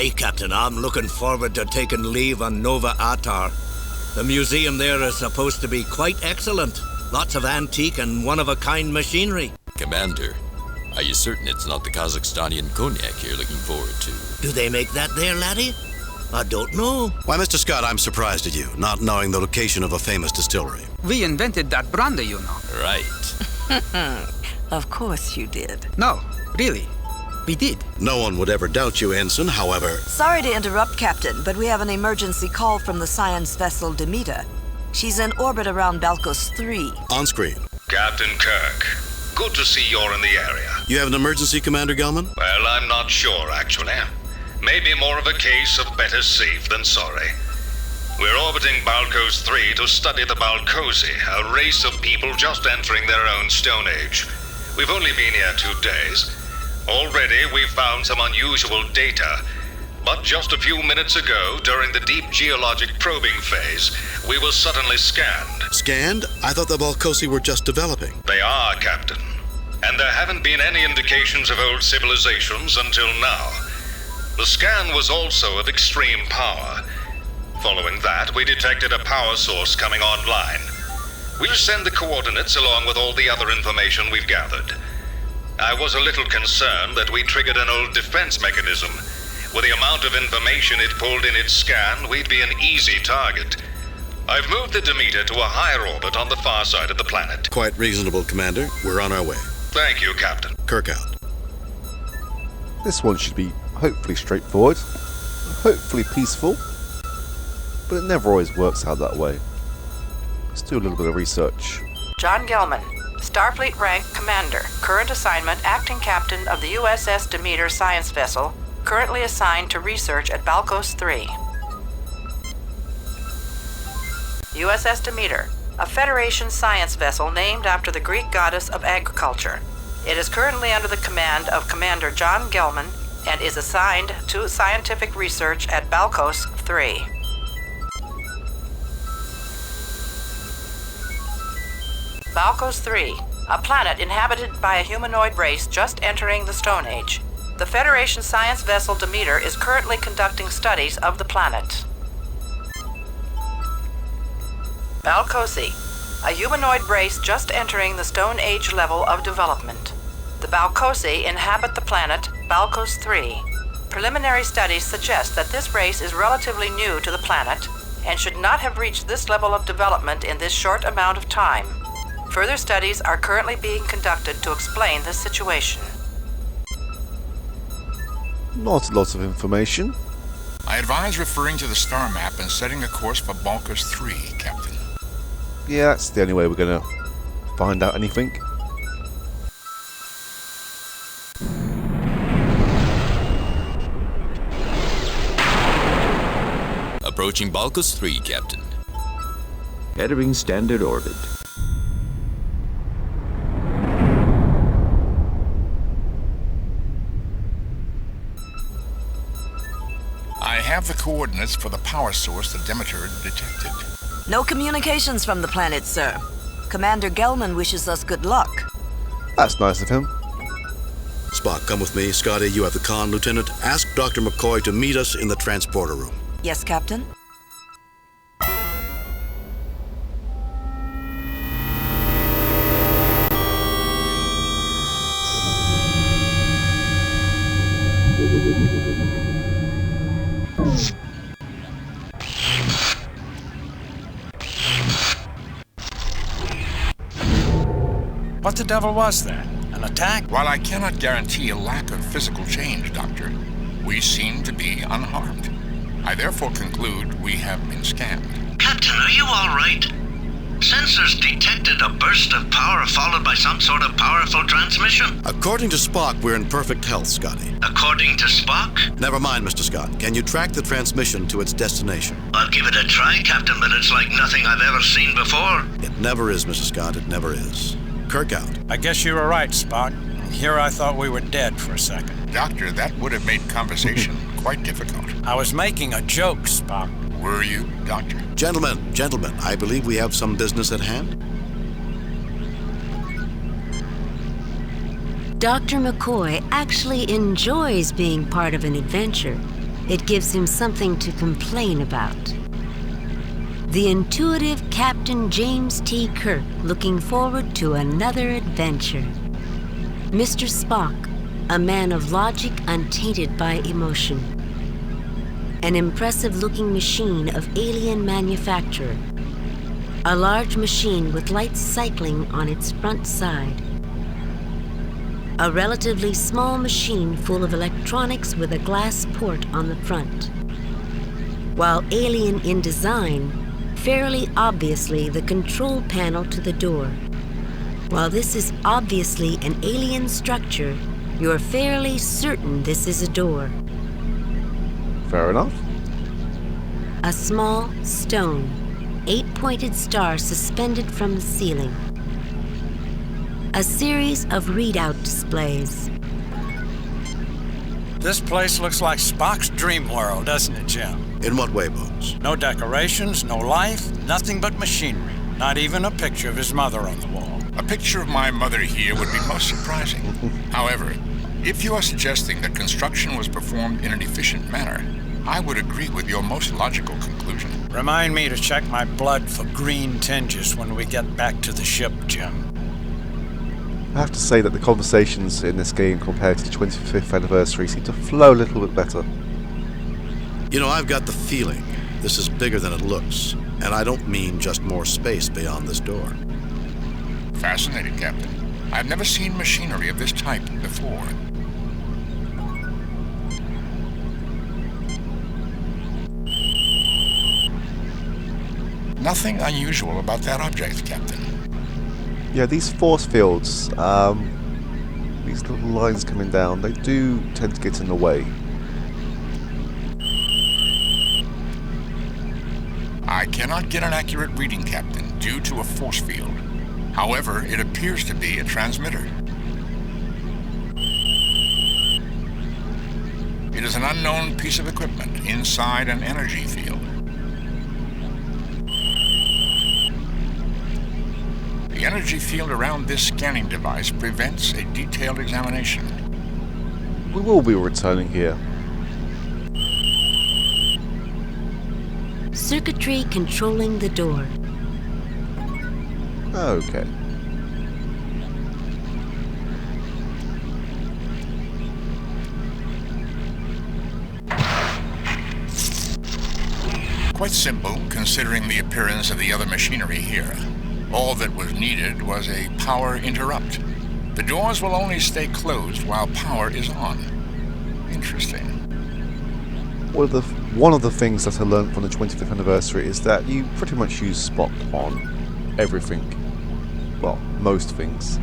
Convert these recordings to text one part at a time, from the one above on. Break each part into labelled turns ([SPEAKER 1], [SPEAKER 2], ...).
[SPEAKER 1] Aye, Captain, I'm looking forward to taking leave on Nova Atar. The museum there is supposed to be quite excellent. Lots of antique and one-of-a-kind machinery.
[SPEAKER 2] Commander, are you certain it's not the Kazakhstanian cognac you're looking forward to?
[SPEAKER 1] Do they make that there, laddie? I don't know.
[SPEAKER 3] Why, Mr. Scott, I'm surprised at you, not knowing the location of a famous distillery.
[SPEAKER 4] We invented that brandy, you know.
[SPEAKER 2] Right.
[SPEAKER 5] Of course you did.
[SPEAKER 4] No, really. We did.
[SPEAKER 3] No one would ever doubt you, Ensign, however...
[SPEAKER 5] Sorry to interrupt, Captain, but we have an emergency call from the science vessel Demeter. She's in orbit around Balkos 3.
[SPEAKER 3] On screen.
[SPEAKER 6] Captain Kirk, good to see you're in the area.
[SPEAKER 3] You have an emergency, Commander Gelman?
[SPEAKER 6] Well, I'm not sure, actually. Maybe more of a case of better safe than sorry. We're orbiting Balkos 3 to study the Balkosi, a race of people just entering their own Stone Age. We've only been here 2 days. Already, we've found some unusual data. But just a few minutes ago, during the deep geologic probing phase, we were suddenly scanned.
[SPEAKER 3] Scanned? I thought the Balkosi were just developing.
[SPEAKER 6] They are, Captain. And there haven't been any indications of old civilizations until now. The scan was also of extreme power. Following that, we detected a power source coming online. We'll send the coordinates along with all the other information we've gathered. I was a little concerned that we triggered an old defense mechanism. With the amount of information it pulled in its scan, we'd be an easy target. I've moved the Demeter to a higher orbit on the far side of the planet.
[SPEAKER 3] Quite reasonable, Commander. We're on our way.
[SPEAKER 6] Thank you, Captain.
[SPEAKER 3] Kirk out.
[SPEAKER 7] This one should be hopefully straightforward, hopefully peaceful, but it never always works out that way. Let's do a little bit of research.
[SPEAKER 8] John Gelman, Starfleet rank Commander, current assignment Acting Captain of the USS Demeter science vessel, currently assigned to research at Balkos 3. USS Demeter, a Federation science vessel named after the Greek goddess of agriculture. It is currently under the command of Commander John Gelman and is assigned to scientific research at Balkos 3. Balkos 3, a planet inhabited by a humanoid race just entering the Stone Age. The Federation science vessel Demeter is currently conducting studies of the planet. Balkosi, a humanoid race just entering the Stone Age level of development. The Balkosi inhabit the planet Balkos 3. Preliminary studies suggest that this race is relatively new to the planet and should not have reached this level of development in this short amount of time. Further studies are currently being conducted to explain this situation.
[SPEAKER 7] Not a lot of information.
[SPEAKER 9] I advise referring to the star map and setting a course for Balkos 3, Captain.
[SPEAKER 7] Yeah, that's the only way we're gonna find out anything.
[SPEAKER 2] Approaching Balkos 3, Captain.
[SPEAKER 10] Entering standard orbit.
[SPEAKER 9] I have the coordinates for the power source the Demeter detected.
[SPEAKER 5] No communications from the planet, sir. Commander Gelman wishes us good luck.
[SPEAKER 7] That's nice of him.
[SPEAKER 3] Spock, come with me. Scotty, you have the con, Lieutenant. Ask Dr. McCoy to meet us in the transporter room.
[SPEAKER 5] Yes, Captain?
[SPEAKER 11] What the devil was that? An attack?
[SPEAKER 9] While I cannot guarantee a lack of physical change, Doctor, we seem to be unharmed. I therefore conclude we have been scanned.
[SPEAKER 12] Captain, are you all right? Sensors detected a burst of power followed by some sort of powerful transmission.
[SPEAKER 3] According to Spock, we're in perfect health, Scotty.
[SPEAKER 12] According to Spock?
[SPEAKER 3] Never mind, Mr. Scott. Can you track the transmission to its destination?
[SPEAKER 12] I'll give it a try, Captain, but it's like nothing I've ever seen before.
[SPEAKER 3] It never is, Mr. Scott. It never is. Kirk out.
[SPEAKER 11] I guess you were right, Spock. Here I thought we were dead for a second.
[SPEAKER 9] Doctor, that would have made conversation quite difficult.
[SPEAKER 11] I was making a joke, Spock.
[SPEAKER 9] Were you, Doctor?
[SPEAKER 3] Gentlemen, I believe we have some business at hand.
[SPEAKER 13] Dr. McCoy actually enjoys being part of an adventure. It gives him something to complain about. The intuitive Captain James T. Kirk looking forward to another adventure. Mr. Spock, a man of logic untainted by emotion. An impressive-looking machine of alien manufacture. A large machine with lights cycling on its front side. A relatively small machine full of electronics with a glass port on the front. While alien in design, fairly obviously the control panel to the door. While this is obviously an alien structure, you're fairly certain this is a door.
[SPEAKER 7] Fair enough.
[SPEAKER 13] A small stone, 8-pointed star suspended from the ceiling. A series of readout displays.
[SPEAKER 11] This place looks like Spock's dream world, doesn't it, Jim?
[SPEAKER 3] In what way, Bones?
[SPEAKER 11] No decorations, no life, nothing but machinery. Not even a picture of his mother on the wall.
[SPEAKER 9] A picture of my mother here would be most surprising. However, if you are suggesting that construction was performed in an efficient manner, I would agree with your most logical conclusion.
[SPEAKER 11] Remind me to check my blood for green tinges when we get back to the ship, Jim.
[SPEAKER 7] I have to say that the conversations in this game compared to the 25th anniversary seem to flow a little bit better.
[SPEAKER 3] You know, I've got the feeling this is bigger than it looks, and I don't mean just more space beyond this door.
[SPEAKER 9] Fascinating, Captain. I've never seen machinery of this type before. Nothing unusual about that object, Captain.
[SPEAKER 7] Yeah, these force fields, these little lines coming down, they do tend to get in the way.
[SPEAKER 9] I cannot get an accurate reading, Captain, due to a force field. However, it appears to be a transmitter. It is an unknown piece of equipment inside an energy field. The energy field around this scanning device prevents a detailed examination.
[SPEAKER 7] We will be returning here.
[SPEAKER 13] Circuitry controlling the door.
[SPEAKER 7] Okay.
[SPEAKER 9] Quite simple, considering the appearance of the other machinery here. All that was needed was a power interrupt. The doors will only stay closed while power is on. Interesting.
[SPEAKER 7] One of the things that I learned from the 25th anniversary is that you pretty much use Spock on everything. Well, most things.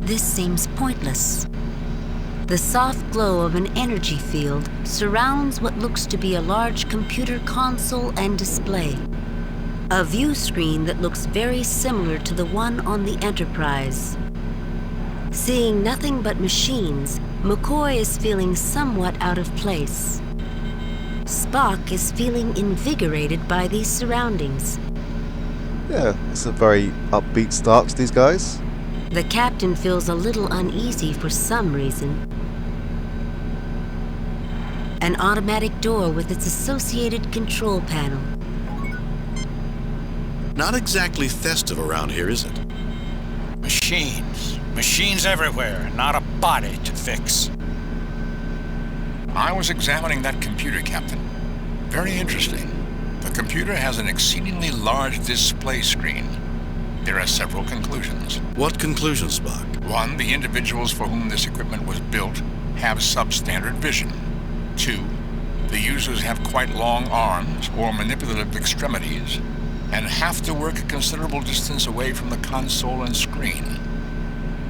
[SPEAKER 13] This seems pointless. The soft glow of an energy field surrounds what looks to be a large computer console and display. A view screen that looks very similar to the one on the Enterprise. Seeing nothing but machines, McCoy is feeling somewhat out of place. Spock is feeling invigorated by these surroundings.
[SPEAKER 7] Yeah, it's a very upbeat start to these guys.
[SPEAKER 13] The captain feels a little uneasy for some reason. An automatic door with its associated control panel.
[SPEAKER 3] Not exactly festive around here, is it?
[SPEAKER 11] Machines. Machines everywhere, not a body to fix.
[SPEAKER 9] I was examining that computer, Captain. Very interesting. The computer has an exceedingly large display screen. There are several conclusions.
[SPEAKER 3] What conclusions, Spock?
[SPEAKER 9] One, the individuals for whom this equipment was built have substandard vision. Two, the users have quite long arms or manipulative extremities and have to work a considerable distance away from the console and screen.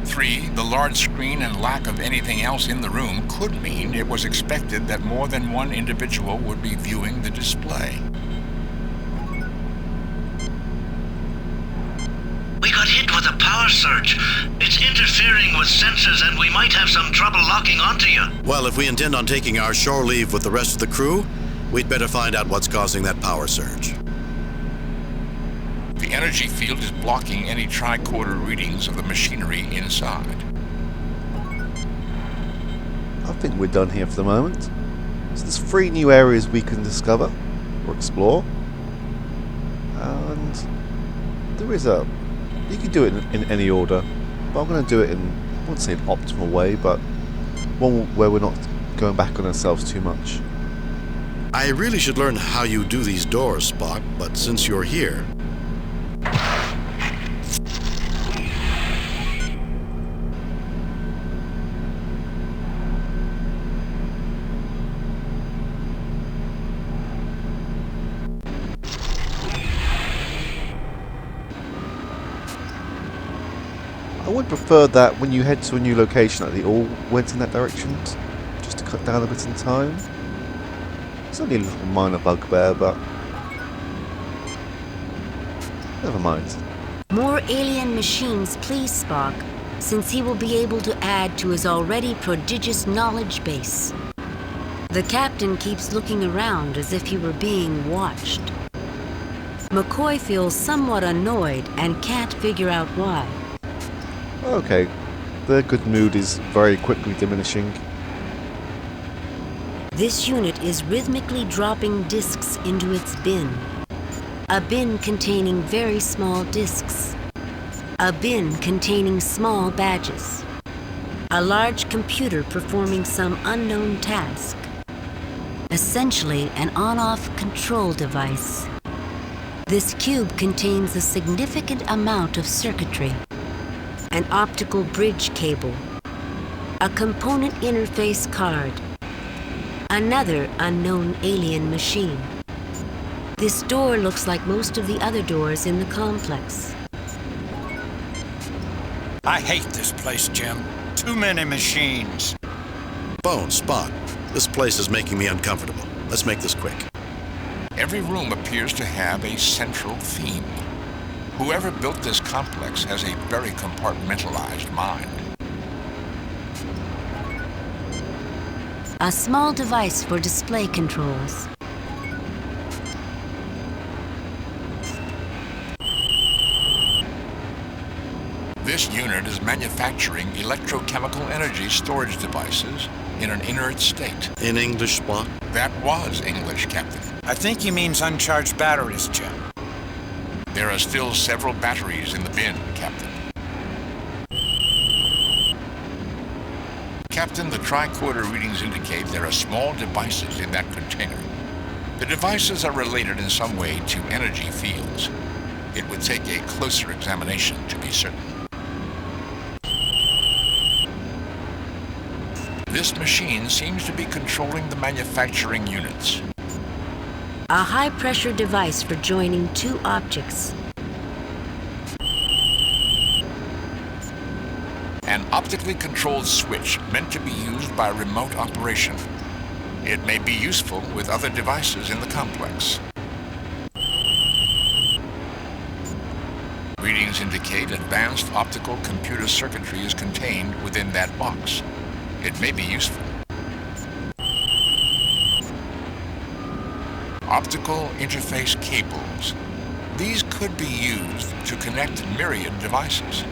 [SPEAKER 9] Three, the large screen and lack of anything else in the room could mean it was expected that more than one individual would be viewing the display.
[SPEAKER 12] We got hit with a power surge. It's interfering with sensors and we might have some trouble locking onto you.
[SPEAKER 3] Well, if we intend on taking our shore leave with the rest of the crew, We'd better find out what's causing that power surge.
[SPEAKER 9] The energy field is blocking any tricorder readings of the machinery inside.
[SPEAKER 7] I think we're done here for the moment. So there's 3 new areas we can discover or explore. And there is a... You can do it in any order, but I'm going to do it in, I wouldn't say an optimal way, but one where we're not going back on ourselves too much.
[SPEAKER 3] I really should learn how you do these doors, Spock, but since you're here...
[SPEAKER 7] I would prefer that when you head to a new location that they all went in that direction, just to cut down a bit in time. It's only a little minor bugbear, but never mind.
[SPEAKER 13] More alien machines, please, Spock, since he will be able to add to his already prodigious knowledge base. The captain keeps looking around as if he were being watched. McCoy feels somewhat annoyed and can't figure out why.
[SPEAKER 7] Okay, their good mood is very quickly diminishing.
[SPEAKER 13] This unit is rhythmically dropping discs into its bin. A bin containing very small discs. A bin containing small badges. A large computer performing some unknown task. Essentially an on-off control device. This cube contains a significant amount of circuitry. An optical bridge cable. A component interface card. Another unknown alien machine. This door looks like most of the other doors in the complex.
[SPEAKER 11] I hate this place, Jim. Too many machines.
[SPEAKER 3] Bones, Spock, this place is making me uncomfortable. Let's make this quick.
[SPEAKER 9] Every room appears to have a central theme. Whoever built this complex has a very compartmentalized mind.
[SPEAKER 13] A small device for display controls.
[SPEAKER 9] This unit is manufacturing electrochemical energy storage devices in an inert state.
[SPEAKER 3] In English, Spock?
[SPEAKER 9] That was English, Captain.
[SPEAKER 11] I think he means uncharged batteries, Jim.
[SPEAKER 9] There are still several batteries in the bin, Captain. Captain, the tricorder readings indicate there are small devices in that container. The devices are related in some way to energy fields. It would take a closer examination to be certain. This machine seems to be controlling the manufacturing units.
[SPEAKER 13] A high-pressure device for joining 2 objects.
[SPEAKER 9] An optically controlled switch meant to be used by remote operation. It may be useful with other devices in the complex. Readings indicate advanced optical computer circuitry is contained within that box. It may be useful. Optical interface cables. These could be used to connect myriad devices.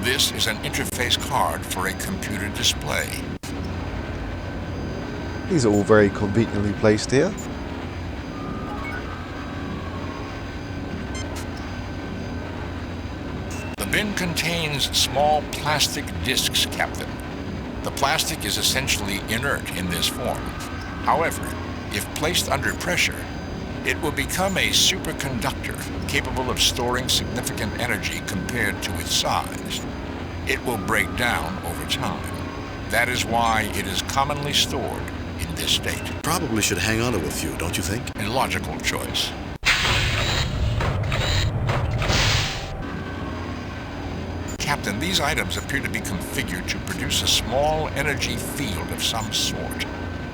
[SPEAKER 9] This is an interface card for a computer display.
[SPEAKER 7] These are all very conveniently placed here.
[SPEAKER 9] The bin contains small plastic discs, Captain. The plastic is essentially inert in this form. However, if placed under pressure, it will become a superconductor capable of storing significant energy compared to its size. It will break down over time. That is why it is commonly stored in this state.
[SPEAKER 3] Probably should hang on to a few, don't you think?
[SPEAKER 9] A logical choice. Captain, these items appear to be configured to produce a small energy field of some sort.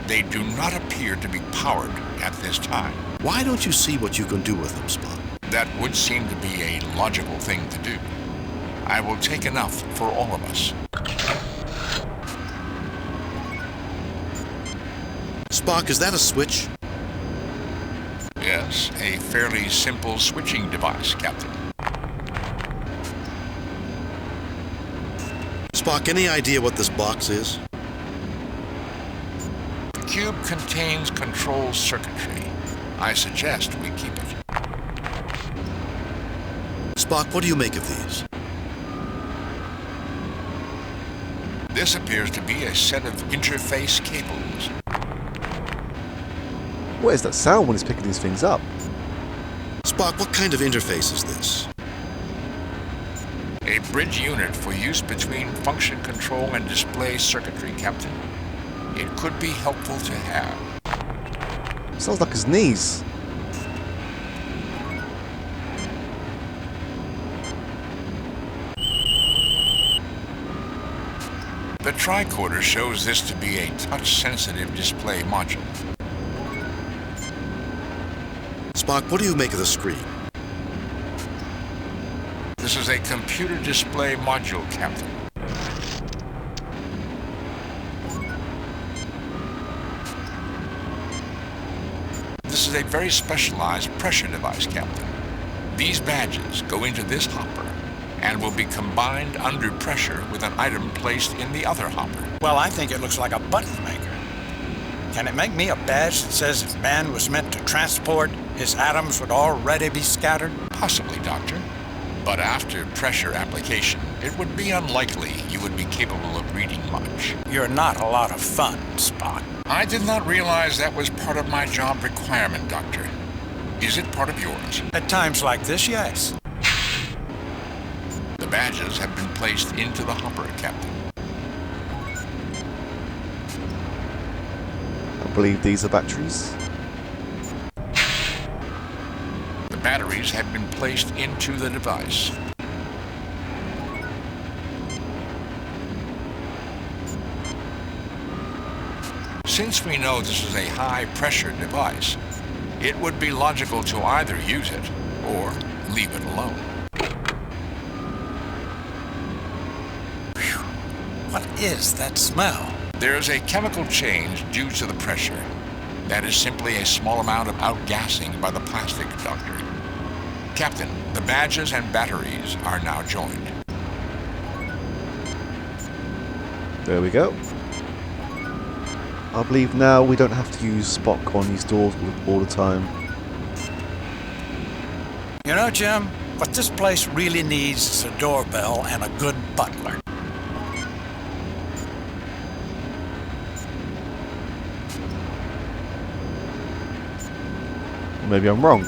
[SPEAKER 9] They do not appear to be powered at this time.
[SPEAKER 3] Why don't you see what you can do with them, Spock?
[SPEAKER 9] That would seem to be a logical thing to do. I will take enough for all of us.
[SPEAKER 3] Spock, is that a switch?
[SPEAKER 9] Yes, a fairly simple switching device, Captain.
[SPEAKER 3] Spock, any idea what this box is?
[SPEAKER 9] The cube contains control circuitry. I suggest we keep it.
[SPEAKER 3] Spock, what do you make of these?
[SPEAKER 9] This appears to be a set of interface cables.
[SPEAKER 7] What is that sound when he's picking these things up?
[SPEAKER 3] Spock, what kind of interface is this?
[SPEAKER 9] A bridge unit for use between function control and display circuitry, Captain. It could be helpful to have.
[SPEAKER 7] Sounds like his knees.
[SPEAKER 9] The tricorder shows this to be a touch-sensitive display module.
[SPEAKER 3] Spock, what do you make of the screen?
[SPEAKER 9] This is a computer display module, Captain. This is a very specialized pressure device, Captain. These badges go into this hopper and will be combined under pressure with an item placed in the other hopper.
[SPEAKER 11] Well, I think it looks like a button maker. Can it make me a badge that says if man was meant to transport, his atoms would already be scattered?
[SPEAKER 9] Possibly, Doctor. But after pressure application, it would be unlikely you would be capable of reading much.
[SPEAKER 11] You're not a lot of fun, Spock.
[SPEAKER 9] I did not realize that was part of my job requirement, Doctor. Is it part of yours?
[SPEAKER 11] At times like this, yes.
[SPEAKER 9] The badges have been placed into the hopper, Captain.
[SPEAKER 7] I believe these are batteries.
[SPEAKER 9] The batteries have been placed into the device. Since we know this is a high-pressure device, it would be logical to either use it or leave it alone.
[SPEAKER 11] What is that smell?
[SPEAKER 9] There is a chemical change due to the pressure. That is simply a small amount of outgassing by the plastic, Doctor. Captain, the badges and batteries are now joined.
[SPEAKER 7] There we go. I believe now we don't have to use Spock on these doors all the time.
[SPEAKER 11] You know, Jim, what this place really needs is a doorbell and a good butler.
[SPEAKER 7] Maybe I'm wrong.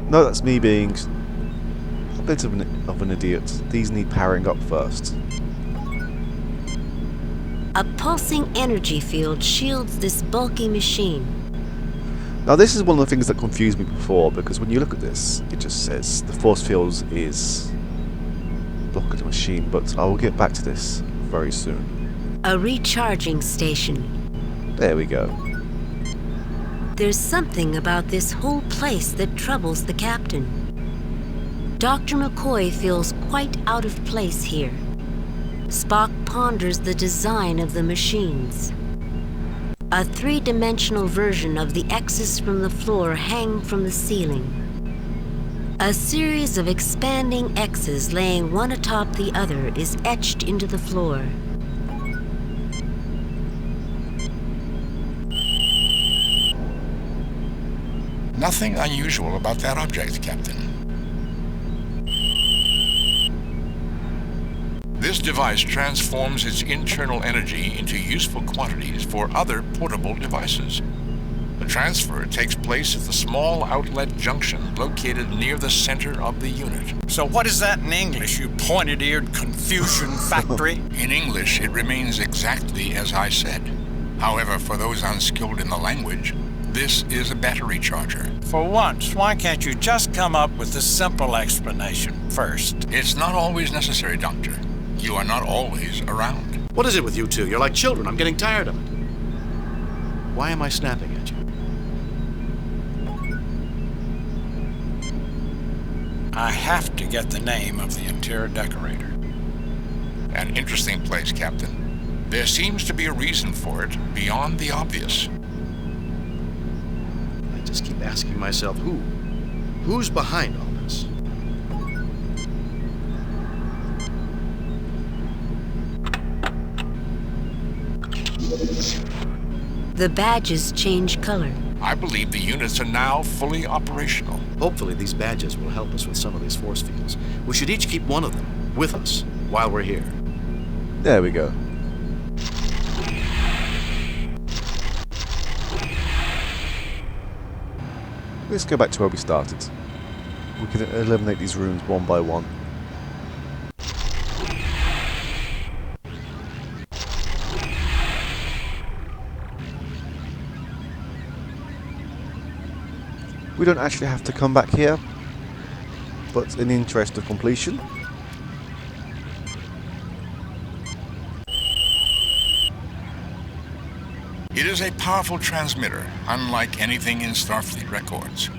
[SPEAKER 7] No, that's me being a bit of an idiot. These need powering up first.
[SPEAKER 13] A pulsing energy field shields this bulky machine.
[SPEAKER 7] Now this is one of the things that confused me before, because when you look at this, it just says the force field is blocking the machine, but I will get back to this very soon.
[SPEAKER 13] A recharging station.
[SPEAKER 7] There we go.
[SPEAKER 13] There's something about this whole place that troubles the captain. Dr. McCoy feels quite out of place here. Spock ponders the design of the machines. A three-dimensional version of the X's from the floor hang from the ceiling. A series of expanding X's laying one atop the other is etched into the floor.
[SPEAKER 9] Nothing unusual about that object, Captain. This device transforms its internal energy into useful quantities for other portable devices. The transfer takes place at the small outlet junction located near the center of the unit.
[SPEAKER 11] So what is that in English, you pointed-eared confusion factory?
[SPEAKER 9] In English, it remains exactly as I said. However, for those unskilled in the language, this is a battery charger.
[SPEAKER 11] For once, why can't you just come up with a simple explanation first?
[SPEAKER 9] It's not always necessary, Doctor. You are not always around.
[SPEAKER 3] What is it with you two? You're like children. I'm getting tired of it. Why am I snapping at you?
[SPEAKER 11] I have to get the name of the interior decorator.
[SPEAKER 9] An interesting place, Captain. There seems to be a reason for it beyond the obvious.
[SPEAKER 3] I just keep asking myself, who's behind all this?
[SPEAKER 13] The badges change color.
[SPEAKER 9] I believe the units are now fully operational.
[SPEAKER 3] Hopefully these badges will help us with some of these force fields. We should each keep one of them with us while we're here.
[SPEAKER 7] There we go. Let's go back to where we started. We can eliminate these rooms one by one. We don't actually have to come back here, but in the interest of completion,
[SPEAKER 9] It is a powerful transmitter, unlike anything in Starfleet records.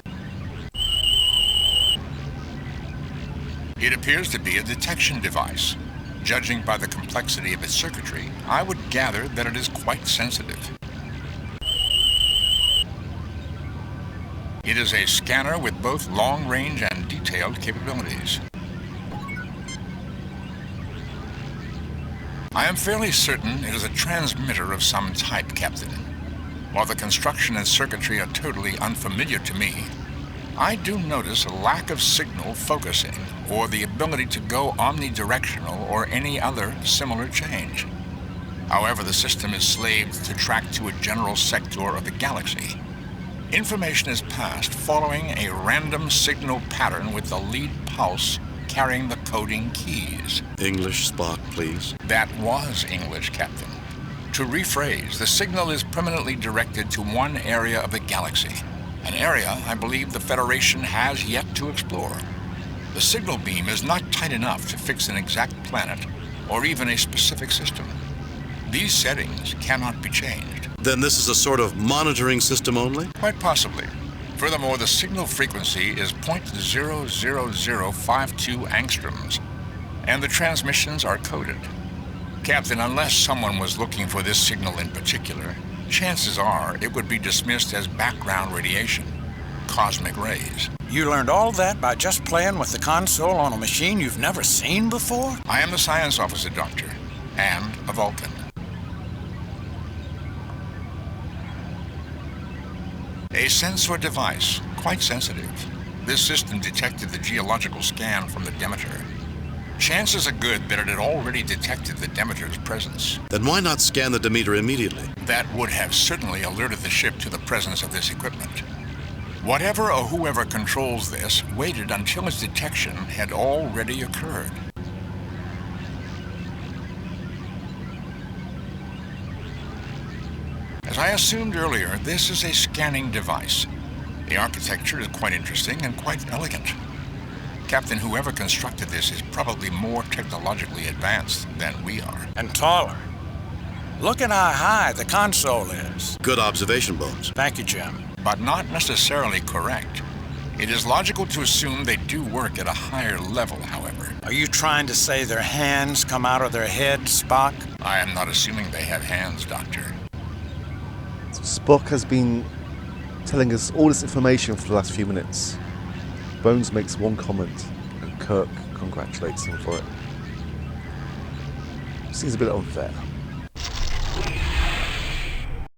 [SPEAKER 9] It appears to be a detection device. Judging by the complexity of its circuitry, I would gather that it is quite sensitive. It is a scanner with both long-range and detailed capabilities. I am fairly certain it is a transmitter of some type, Captain. While the construction and circuitry are totally unfamiliar to me, I do notice a lack of signal focusing or the ability to go omnidirectional or any other similar change. However, the system is slaved to track to a general sector of the galaxy. Information is passed following a random signal pattern with the lead pulse carrying the coding keys.
[SPEAKER 3] English, Spock, please.
[SPEAKER 9] That was English, Captain. To rephrase, the signal is permanently directed to one area of the galaxy, an area I believe the Federation has yet to explore. The signal beam is not tight enough to fix an exact planet or even a specific system. These settings cannot be changed.
[SPEAKER 3] Then this is a sort of monitoring system only?
[SPEAKER 9] Quite possibly. Furthermore, the signal frequency is 0.00052 angstroms, and the transmissions are coded. Captain, unless someone was looking for this signal in particular, chances are it would be dismissed as background radiation, cosmic rays.
[SPEAKER 11] You learned all that by just playing with the console on a machine you've never seen before?
[SPEAKER 9] I am the science officer, Doctor, and a Vulcan. A sensor device, quite sensitive. This system detected the geological scan from the Demeter. Chances are good that it had already detected the Demeter's presence.
[SPEAKER 3] Then why not scan the Demeter immediately?
[SPEAKER 9] That would have certainly alerted the ship to the presence of this equipment. Whatever or whoever controls this waited until its detection had already occurred. As I assumed earlier, this is a scanning device. The architecture is quite interesting and quite elegant. Captain, whoever constructed this is probably more technologically advanced than we are.
[SPEAKER 11] And taller. Look at how high the console is.
[SPEAKER 3] Good observation, Bones.
[SPEAKER 11] Thank you, Jim.
[SPEAKER 9] But not necessarily correct. It is logical to assume they do work at a higher level, however.
[SPEAKER 11] Are you trying to say their hands come out of their heads, Spock?
[SPEAKER 9] I am not assuming they have hands, Doctor.
[SPEAKER 7] Spock has been telling us all this information for the last few minutes. Bones makes one comment, and Kirk congratulates him for it. Seems a bit unfair.